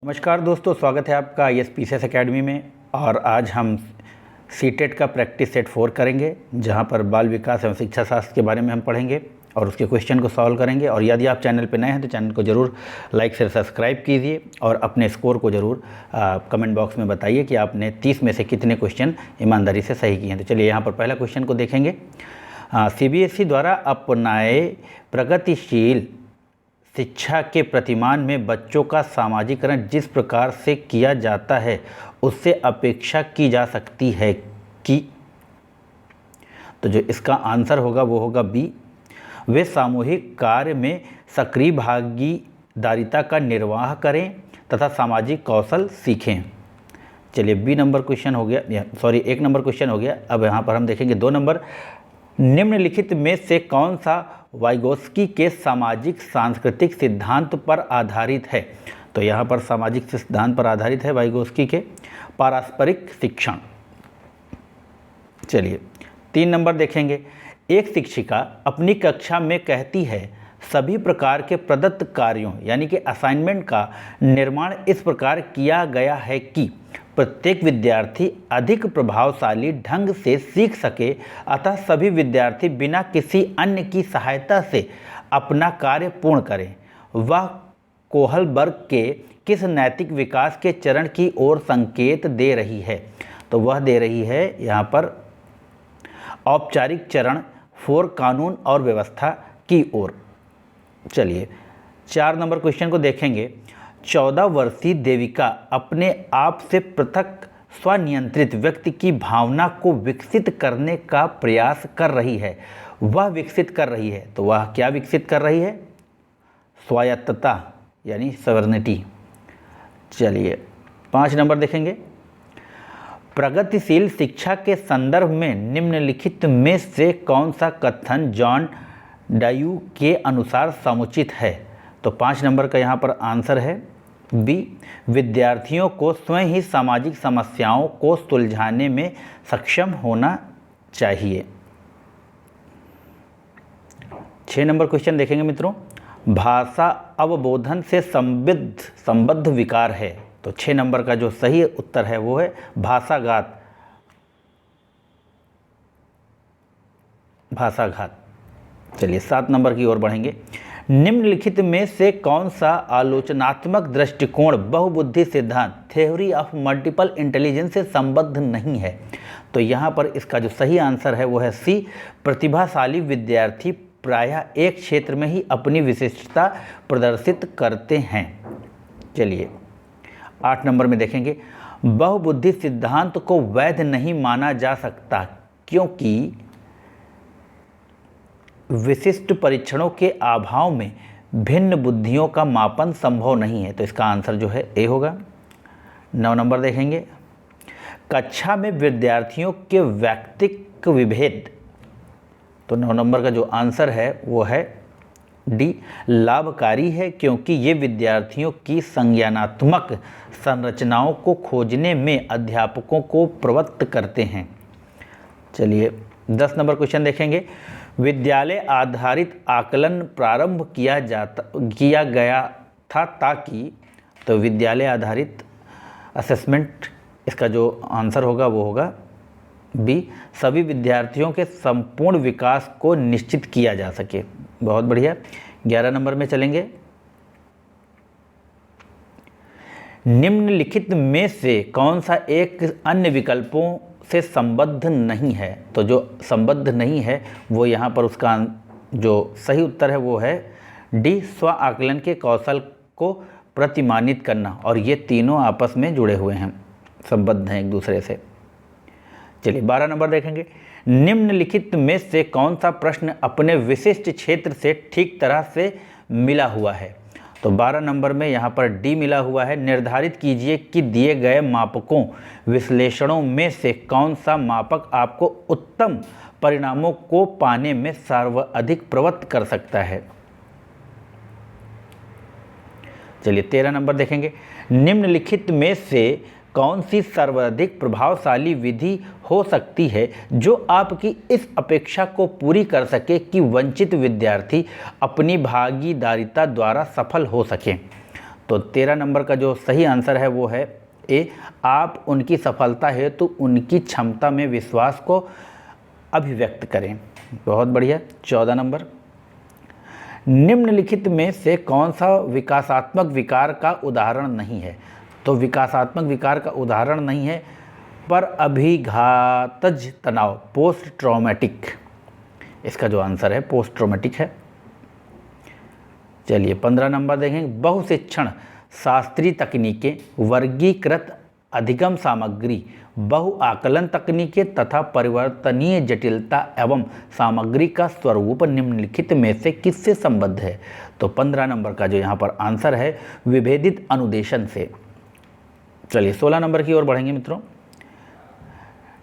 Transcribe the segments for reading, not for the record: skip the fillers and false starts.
नमस्कार दोस्तों, स्वागत है आपका ISPCS एकेडमी में। और आज हम सीटेट का प्रैक्टिस सेट 4 करेंगे, जहां पर बाल विकास एवं शिक्षा शास्त्र के बारे में हम पढ़ेंगे और उसके क्वेश्चन को सॉल्व करेंगे। और यदि आप चैनल पर नए हैं तो चैनल को ज़रूर लाइक से सब्सक्राइब कीजिए और अपने स्कोर को ज़रूर कमेंट बॉक्स में बताइए कि आपने 30 में से कितने क्वेश्चन ईमानदारी से सही किए हैं। तो चलिए यहाँ पर पहला क्वेश्चन को देखेंगे। CBSE द्वारा अपनाए प्रगतिशील शिक्षा के प्रतिमान में बच्चों का सामाजिकरण जिस प्रकार से किया जाता है उससे अपेक्षा की जा सकती है कि, तो जो इसका आंसर होगा वो होगा बी, वे सामूहिक कार्य में सक्रिय भागीदारिता का निर्वाह करें तथा सामाजिक कौशल सीखें। चलिए बी नंबर क्वेश्चन हो गया, सॉरी 1 नंबर क्वेश्चन हो गया। अब यहाँ पर हम देखेंगे 2 नंबर। निम्नलिखित में से कौन सा वाइगोस्की के सामाजिक सांस्कृतिक सिद्धांत पर आधारित है? तो यहाँ पर सामाजिक सिद्धांत पर आधारित है वाइगोस्की के पारस्परिक शिक्षण। चलिए 3 नंबर देखेंगे। एक शिक्षिका अपनी कक्षा में कहती है, सभी प्रकार के प्रदत्त कार्यों यानी कि असाइनमेंट का निर्माण इस प्रकार किया गया है कि प्रत्येक विद्यार्थी अधिक प्रभावशाली ढंग से सीख सके, अतः सभी विद्यार्थी बिना किसी अन्य की सहायता से अपना कार्य पूर्ण करें। वह कोहलबर्ग के किस नैतिक विकास के चरण की ओर संकेत दे रही है? तो वह दे रही है यहाँ पर औपचारिक चरण 4 कानून और व्यवस्था की ओर। चलिए 4 नंबर क्वेश्चन को देखेंगे। 14 वर्षीय देविका अपने आप से पृथक स्वनियंत्रित व्यक्ति की भावना को विकसित करने का प्रयास कर रही है। वह विकसित कर रही है, तो वह क्या विकसित कर रही है? स्वायत्तता यानी सवर्निटी। चलिए 5 नंबर देखेंगे। प्रगतिशील शिक्षा के संदर्भ में निम्नलिखित में से कौन सा कथन जॉन डायू के अनुसार समुचित है? तो 5 नंबर का यहाँ पर आंसर है बी, विद्यार्थियों को स्वयं ही सामाजिक समस्याओं को सुलझाने में सक्षम होना चाहिए। 6 नंबर क्वेश्चन देखेंगे मित्रों। भाषा अवबोधन से संबद्ध विकार है। तो 6 नंबर का जो सही उत्तर है वो है भाषाघात। चलिए 7 नंबर की ओर बढ़ेंगे। निम्नलिखित में से कौन सा आलोचनात्मक दृष्टिकोण बहुबुद्धि सिद्धांत थ्योरी ऑफ मल्टीपल इंटेलिजेंस से संबद्ध नहीं है? तो यहाँ पर इसका जो सही आंसर है वो है सी, प्रतिभाशाली विद्यार्थी प्रायः एक क्षेत्र में ही अपनी विशिष्टता प्रदर्शित करते हैं। चलिए 8 नंबर में देखेंगे। बहुबुद्धि सिद्धांत को वैध नहीं माना जा सकता क्योंकि विशिष्ट परीक्षणों के अभाव में भिन्न बुद्धियों का मापन संभव नहीं है। तो इसका आंसर जो है ए होगा। 9 नंबर देखेंगे। कक्षा में विद्यार्थियों के व्यक्तित्व विभेद, तो 9 नंबर का जो आंसर है वो है डी, लाभकारी है क्योंकि ये विद्यार्थियों की संज्ञानात्मक संरचनाओं को खोजने में अध्यापकों को प्रवृत्त करते हैं। चलिए 10 नंबर क्वेश्चन देखेंगे। विद्यालय आधारित आकलन प्रारंभ किया गया था ताकि, तो विद्यालय आधारित असेसमेंट, इसका जो आंसर होगा वो होगा बी, सभी विद्यार्थियों के संपूर्ण विकास को निश्चित किया जा सके। बहुत बढ़िया। 11 नंबर में चलेंगे। निम्नलिखित में से कौन सा एक अन्य विकल्पों से संबद्ध नहीं है? तो जो संबद्ध नहीं है वो यहाँ पर उसका जो सही उत्तर है वो है डी, स्व आकलन के कौशल को प्रतिमानित करना। और ये तीनों आपस में जुड़े हुए हैं, संबद्ध हैं एक दूसरे से। चलिए 12 नंबर देखेंगे। निम्नलिखित में से कौन सा प्रश्न अपने विशिष्ट क्षेत्र से ठीक तरह से मिला हुआ है? तो 12 नंबर में यहाँ पर डी मिला हुआ है। निर्धारित कीजिए कि दिए गए मापकों विश्लेषणों में से कौन सा मापक आपको उत्तम परिणामों को पाने में सर्वाधिक प्रवृत्त कर सकता है। चलिए 13 नंबर देखेंगे। निम्नलिखित में से कौन सी सर्वाधिक प्रभावशाली विधि हो सकती है जो आपकी इस अपेक्षा को पूरी कर सके कि वंचित विद्यार्थी अपनी भागीदारिता द्वारा सफल हो सकें। तो 13 नंबर का जो सही आंसर है वो है ए, आप उनकी सफलता हेतु उनकी क्षमता में विश्वास को अभिव्यक्त करें। बहुत बढ़िया। 14 नंबर, निम्नलिखित में से कौन सा विकासात्मक विकार का उदाहरण नहीं है? तो विकासात्मक विकार का उदाहरण नहीं है पर अभिघातज तनाव, पोस्ट ट्रॉमेटिक, इसका जो आंसर है पोस्ट ट्रॉमेटिक है। चलिए 15 नंबर देखेंगे, बहुशिक्षण शास्त्रीय तकनीकें, वर्गीकृत अधिगम सामग्री, बहुआकलन तकनीकें तथा परिवर्तनीय जटिलता एवं सामग्री का स्वरूप निम्नलिखित में से किससे संबद्ध है? तो 15 नंबर का जो यहाँ पर आंसर है विभेदित अनुदेशन से। चलिए 16 नंबर की ओर बढ़ेंगे मित्रों।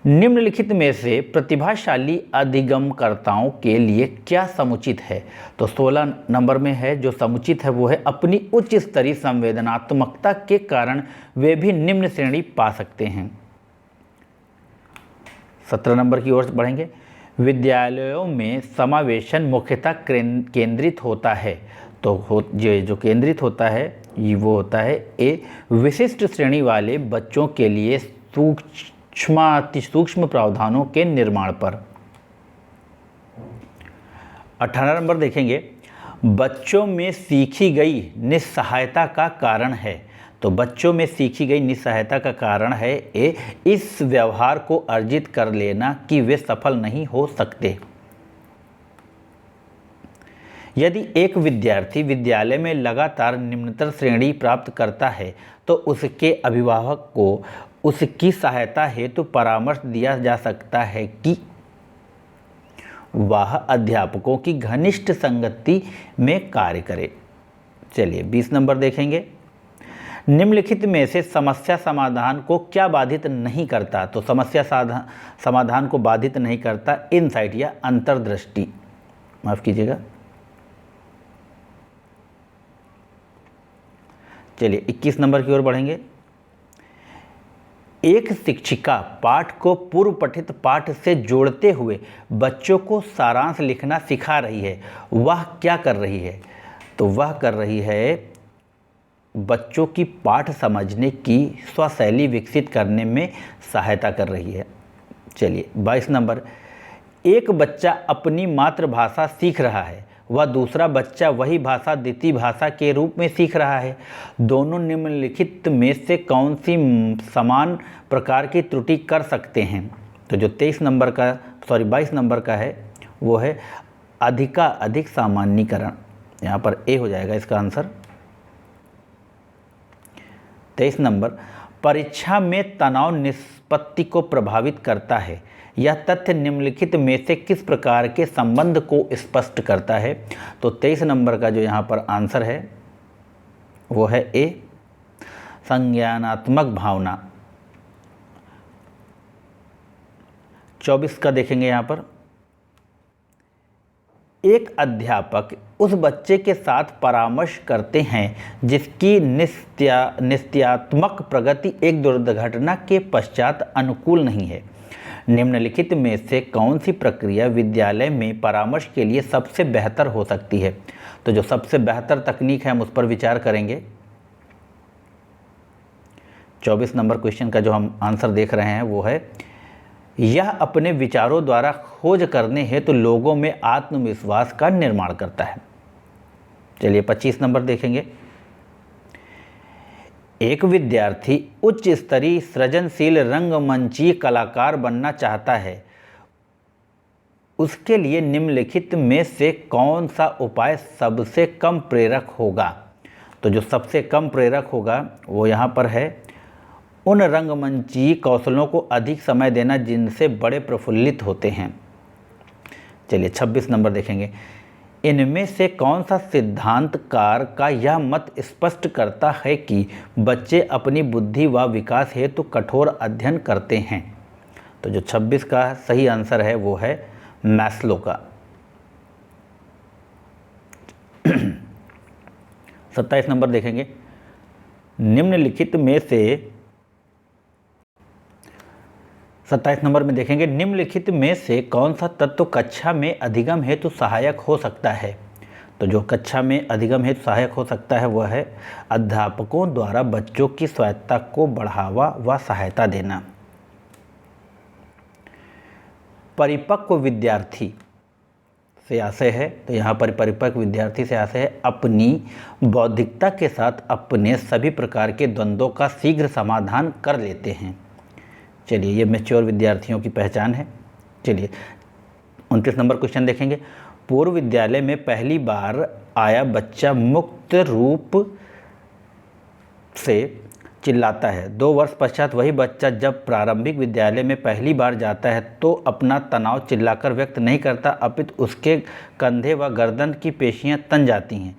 निम्नलिखित में से प्रतिभाशाली अधिगमकर्ताओं के लिए क्या समुचित है? तो 16 नंबर में है जो समुचित है वो है अपनी उच्च स्तरीय संवेदनात्मकता के कारण वे भी निम्न श्रेणी पा सकते हैं। 17 नंबर की ओर बढ़ेंगे। विद्यालयों में समावेशन मुख्यतः केंद्रित होता है। तो जो केंद्रित होता है वो होता है ए, विशिष्ट श्रेणी वाले बच्चों के लिए सूक्ष्म प्रावधानों के निर्माण पर। 18 नंबर देखेंगे, बच्चों में सीखी गई निस्सहायता का कारण है। तो बच्चों में सीखी गई निस्सहायता का कारण है ए, इस व्यवहार को अर्जित कर लेना कि वे सफल नहीं हो सकते। यदि एक विद्यार्थी विद्यालय में लगातार निम्नतर श्रेणी प्राप्त करता है तो उसके अभिभावक को उसकी सहायता हेतु परामर्श दिया जा सकता है कि वह अध्यापकों की घनिष्ठ संगति में कार्य करे। चलिए 20 नंबर देखेंगे, निम्नलिखित में से समस्या समाधान को क्या बाधित नहीं करता? तो समस्या समाधान को बाधित नहीं करता इनसाइट या अंतर्दृष्टि, माफ कीजिएगा। चलिए 21 नंबर की ओर बढ़ेंगे। एक शिक्षिका पाठ को पूर्व पठित पाठ से जोड़ते हुए बच्चों को सारांश लिखना सिखा रही है। वह क्या कर रही है? तो वह कर रही है बच्चों की पाठ समझने की स्वशैली विकसित करने में सहायता कर रही है। चलिए 22 नंबर, एक बच्चा अपनी मातृभाषा सीख रहा है, वह दूसरा बच्चा वही भाषा द्वितीय भाषा के रूप में सीख रहा है। दोनों निम्नलिखित में से कौन सी समान प्रकार की त्रुटि कर सकते हैं? तो जो 22 नंबर का है वो है अधिक सामान्यीकरण। यहाँ पर ए हो जाएगा इसका आंसर। 23 नंबर, परीक्षा में तनाव निष्पत्ति को प्रभावित करता है। यह तथ्य निम्नलिखित में से किस प्रकार के संबंध को स्पष्ट करता है? तो 23 नंबर का जो यहाँ पर आंसर है वो है ए, संज्ञानात्मक भावना। 24 का देखेंगे यहाँ पर, एक अध्यापक उस बच्चे के साथ परामर्श करते हैं जिसकी निश्चयात्मक प्रगति एक दुर्घटना के पश्चात अनुकूल नहीं है। निम्नलिखित में से कौन सी प्रक्रिया विद्यालय में परामर्श के लिए सबसे बेहतर हो सकती है? तो जो सबसे बेहतर तकनीक है हम उस पर विचार करेंगे। 24 नंबर क्वेश्चन का जो हम आंसर देख रहे हैं वो है, यह अपने विचारों द्वारा खोज करने हेतु लोगों में आत्मविश्वास का निर्माण करता है। चलिए 25 नंबर देखेंगे, एक विद्यार्थी उच्च स्तरीय सृजनशील रंगमंचीय कलाकार बनना चाहता है। उसके लिए निम्नलिखित में से कौन सा उपाय सबसे कम प्रेरक होगा? तो जो सबसे कम प्रेरक होगा वो यहाँ पर है, उन रंगमंचीय कौशलों को अधिक समय देना जिनसे बड़े प्रफुल्लित होते हैं। चलिए 26 नंबर देखेंगे, इनमें से कौन सा सिद्धांतकार का यह मत स्पष्ट करता है कि बच्चे अपनी बुद्धि व विकास हेतु कठोर अध्ययन करते हैं? तो जो 26 का सही आंसर है वो है मैस्लो का। 27 नंबर देखेंगे, निम्नलिखित में से 27 नंबर में देखेंगे, निम्नलिखित में से कौन सा तत्व कक्षा में अधिगम हेतु सहायक हो सकता है? तो तो जो कक्षा में अधिगम हेतु सहायक हो सकता है वह है अध्यापकों द्वारा बच्चों की स्वायत्तता को बढ़ावा व सहायता देना। परिपक्व विद्यार्थी से आशय है, तो यहाँ पर परिपक्व विद्यार्थी से आशय है अपनी बौद्धिकता के साथ अपने सभी प्रकार के द्वंद्वों का शीघ्र समाधान कर लेते हैं। चलिए, ये मैच्योर विद्यार्थियों की पहचान है। चलिए 29 नंबर क्वेश्चन देखेंगे। पूर्व विद्यालय में पहली बार आया बच्चा मुक्त रूप से चिल्लाता है। 2 वर्ष पश्चात वही बच्चा जब प्रारंभिक विद्यालय में पहली बार जाता है तो अपना तनाव चिल्लाकर व्यक्त नहीं करता, अपितु उसके कंधे व गर्दन की पेशियां तन जाती हैं।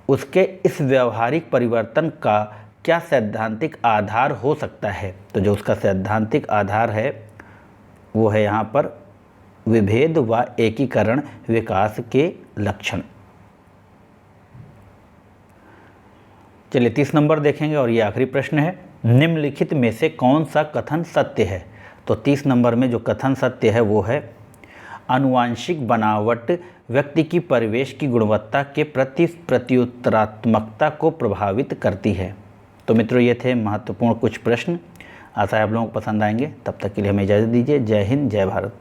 उसके इस व्यवहारिक परिवर्तन का क्या सैद्धांतिक आधार हो सकता है? तो जो उसका सैद्धांतिक आधार है वो है यहाँ पर विभेद व एकीकरण विकास के लक्षण। चलिए 30 नंबर देखेंगे और ये आखिरी प्रश्न है। निम्नलिखित में से कौन सा कथन सत्य है? तो 30 नंबर में जो कथन सत्य है वो है आनुवांशिक बनावट व्यक्ति की परिवेश की गुणवत्ता के प्रति प्रत्युत्तरात्मकता को प्रभावित करती है। तो मित्रों, ये थे महत्वपूर्ण कुछ प्रश्न। आशा है आप लोगों को पसंद आएंगे। तब तक के लिए हमें इजाज़त दीजिए। जय हिंद, जय भारत।